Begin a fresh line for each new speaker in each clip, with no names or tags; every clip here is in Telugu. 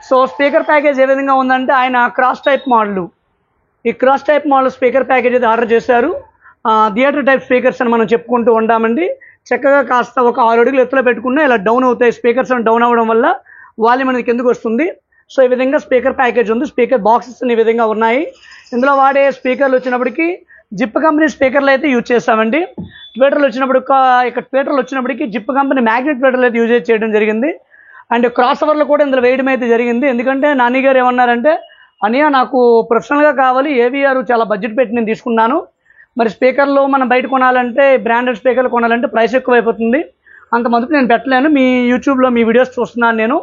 సో స్పీకర్ ప్యాకేజ్ ఏ విధంగా ఉందంటే ఆయన క్రాస్ టైప్ మోడల్, ఈ cross type model speaker package అయితే ఆర్డర్ చేశారు. థియేటర్ టైప్ స్పీకర్స్ అని మనం చెప్పుకుంటూ ఉంటామండి. చక్కగా కాస్త ఒక 6 అడుగులు ఎత్తులో పెట్టుకున్నా ఇలా డౌన్ అవుతాయి. స్పీకర్స్ డౌన్ అవ్వడం వల్ల వాల్యూమ్ అనేది కిందకు వస్తుంది. సో ఈ విధంగా స్పీకర్ ప్యాకేజ్ ఉంది. స్పీకర్ బాక్సెస్ ఈ విధంగా ఉన్నాయి. ఇందులో వాడే స్పీకర్లు వచ్చినప్పటికీ జిప్ కంపెనీ స్పీకర్లు అయితే యూజ్ చేస్తామండి. ట్విటర్లు వచ్చినప్పటికీ జిప్ కంపెనీ మ్యాగ్నెట్ ట్విటర్లు అయితే యూజ్ చేయడం జరిగింది. అండ్ క్రాస్ ఓవర్లు కూడా ఇందులో వేయడం అయితే జరిగింది. ఎందుకంటే నాని గారు ఏమన్నారంటే, అనియా నాకు ప్రొఫెషనల్గా కావాలి, ఏవిఆర్ చాలా బడ్జెట్ పెట్టి నేను తీసుకున్నాను, మరి స్పీకర్లు మనం బయట కొనాలంటే బ్రాండెడ్ స్పీకర్లు కొనాలంటే ప్రైస్ ఎక్కువైపోతుంది, అంత మొదటి నేను పెట్టలేను, మీ యూట్యూబ్లో మీ వీడియోస్ చూస్తున్నాను నేను,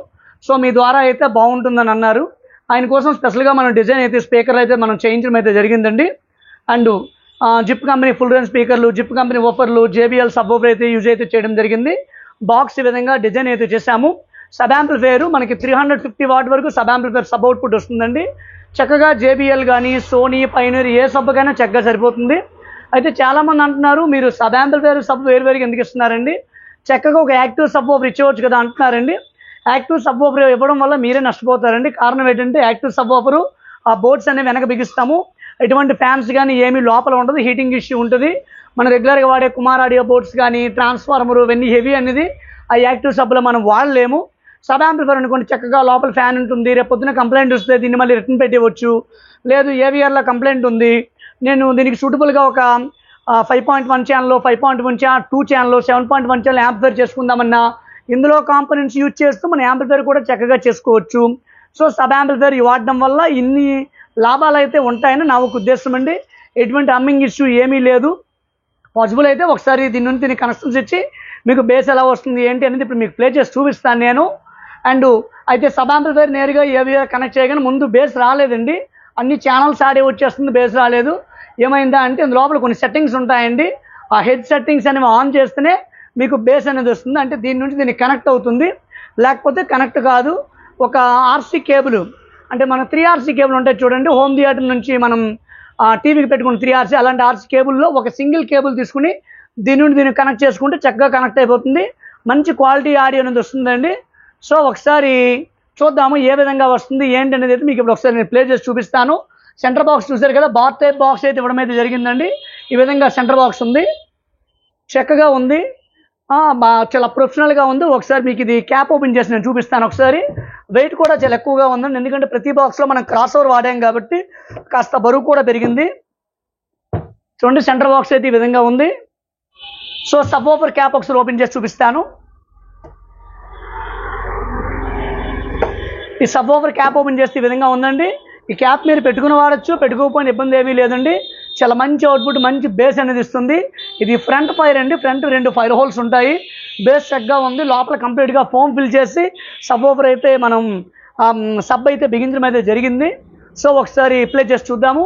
సో మీ ద్వారా అయితే బాగుంటుందని అన్నారు. ఆయన కోసం స్పెషల్గా మనం డిజైన్ అయితే స్పీకర్లు అయితే మనం చేయించడం అయితే జరిగిందండి. And Zip company full range స్పీకర్లు, జిప్ కంపెనీ ఓఫర్లు, JBL సబ్ ఓఫర్ అయితే యూజ్ అయితే చేయడం జరిగింది. బాక్స్ ఈ విధంగా డిజైన్ అయితే చేశాము. సబ్ యాంప్లిఫైర్ మనకి 350 వాట్ వరకు సబ్ యాంప్లిఫైర్ సబ్ అవుట్పుట్ వస్తుందండి. చక్కగా JBL కానీ సోనీ పైనీర్ ఏ సబ్బకైనా చక్కగా సరిపోతుంది. అయితే చాలామంది అంటున్నారు మీరు సబ్ యాంప్లిఫైర్ సబ్ వేరువేరుగా ఎందుకు ఇస్తున్నారండి, చక్కగా ఒక యాక్టివ్ సబ్ ఓఫర్ ఇచ్చేవచ్చు కదా అంటున్నారండి. యాక్టివ్ సబ్ ఓఫర్ ఇవ్వడం వల్ల మీరే నష్టపోతారండి. కారణం ఏంటంటే యాక్టివ్ సబ్ ఓఫరు ఆ బోర్డ్స్ అనేవి వెనక బిగిస్తాము, ఎటువంటి ఫ్యాన్స్ కానీ ఏమీ లోపల ఉండదు, హీటింగ్ ఇష్యూ ఉంటుంది. మనం రెగ్యులర్గా వాడే కుమార్ ఆడియో బోర్డ్స్ కానీ ట్రాన్స్ఫార్మరు ఇవన్నీ హెవీ అనేది ఆ యాక్టివ్ సబ్లో మనం వాడలేము. సబ్ యాంప్లిఫైర్ అనుకోండి చక్కగా లోపల ఫ్యాన్ ఉంటుంది, రేపు పొద్దున కంప్లైంట్ వస్తే దీన్ని మళ్ళీ రిటర్న్ పెట్టవచ్చు. లేదు ఏవిఆర్లో కంప్లైంట్ ఉంది, నేను దీనికి సూటబుల్గా ఒక 5.1 ఛానల్, 5.1 2 ఛానల్, 7.1 ఛానల్ యాంప్లిఫైర్ చేసుకుందామన్నా ఇందులో కాంపోనెంట్స్ యూజ్ చేస్తూ మన యాంప్లిఫైర్ కూడా చక్కగా చేసుకోవచ్చు. సో సబ్ యాంప్లిఫైర్ వాడడం వల్ల ఇన్ని లాభాలు అయితే ఉంటాయని నా ఒక ఉద్దేశం అండి. ఎటువంటి హమ్మింగ్ ఇష్యూ ఏమీ లేదు. పాసిబుల్ అయితే ఒకసారి దీనికి కనెక్షన్స్ ఇచ్చి మీకు బేస్ ఎలా వస్తుంది ఏంటి అనేది ఇప్పుడు మీకు ప్లే చేసి చూపిస్తాను నేను. అండ్ అయితే సబ్ యాంప్లిఫైర్ నేరుగా ఏవిఆర్ కనెక్ట్ చేయగానే ముందు బేస్ రాలేదండి, అన్ని ఛానల్స్ ఆడే వచ్చేస్తుంది, బేస్ రాలేదు. ఏమైందా అంటే లోపల కొన్ని సెట్టింగ్స్ ఉంటాయండి, ఆ హెడ్ సెట్టింగ్స్ అనేవి ఆన్ చేస్తేనే మీకు బేస్ అనేది వస్తుంది. అంటే దీని నుంచి దీనికి కనెక్ట్ అవుతుంది, లేకపోతే కనెక్ట్ కాదు. ఒక RC కేబుల్ అంటే మన 3RC కేబుల్ ఉంటాయి చూడండి, హోమ్ థియేటర్ నుంచి మనం టీవీకి పెట్టుకుని 3RC, అలాంటి RC కేబుల్లో ఒక సింగిల్ కేబుల్ తీసుకుని దీని నుండి దీనికి కనెక్ట్ చేసుకుంటే చక్కగా కనెక్ట్ అయిపోతుంది, మంచి క్వాలిటీ ఆడియో అనేది వస్తుందండి. సో ఒకసారి చూద్దాము ఏ విధంగా వస్తుంది ఏంటి అనేది అయితే మీకు ఇప్పుడు ఒకసారి నేను ప్లే చేసి చూపిస్తాను. సెంటర్ బాక్స్ చూసారు కదా, బార్ టైప్ బాక్స్ అయితే ఇవ్వడం అయితే జరిగిందండి. ఈ విధంగా సెంటర్ బాక్స్ ఉంది, చక్కగా ఉంది, చాలా ప్రొఫెషనల్గా ఉంది. ఒకసారి మీకు ఇది క్యాప్ ఓపెన్ చేసి నేను చూపిస్తాను. ఒకసారి వెయిట్ కూడా చాలా ఎక్కువగా ఉందండి, ఎందుకంటే ప్రతి బాక్స్లో మనం క్రాస్ ఓవర్ వాడాం కాబట్టి కాస్త బరువు కూడా పెరిగింది. చూడండి సెంటర్ బాక్స్ అయితే ఈ విధంగా ఉంది. సో సబ్ ఓఫర్ క్యాప్ ఒకసారి ఓపెన్ చేసి చూపిస్తాను. ఈ సబ్ ఓఫర్ క్యాప్ ఓపెన్ చేస్తే ఈ విధంగా ఉందండి. ఈ క్యాప్ మీరు పెట్టుకుని వాడచ్చు, పెట్టుకోకపోయిన ఇబ్బంది ఏమీ లేదండి. చాలా మంచి అవుట్పుట్, మంచి బేస్ అనేది ఇస్తుంది. ఇది ఫ్రంట్ ఫైర్ అండి, ఫ్రంట్ 2 ఫైర్ హోల్స్ ఉంటాయి, బేస్ చక్కగా ఉంది. లోపల కంప్లీట్గా ఫోమ్ ఫిల్ చేసి సబ్ ఓఫర్ అయితే మనం సబ్ అయితే బిగించడం అయితే జరిగింది. సో ఒకసారి ప్లే చేసి చూద్దాము.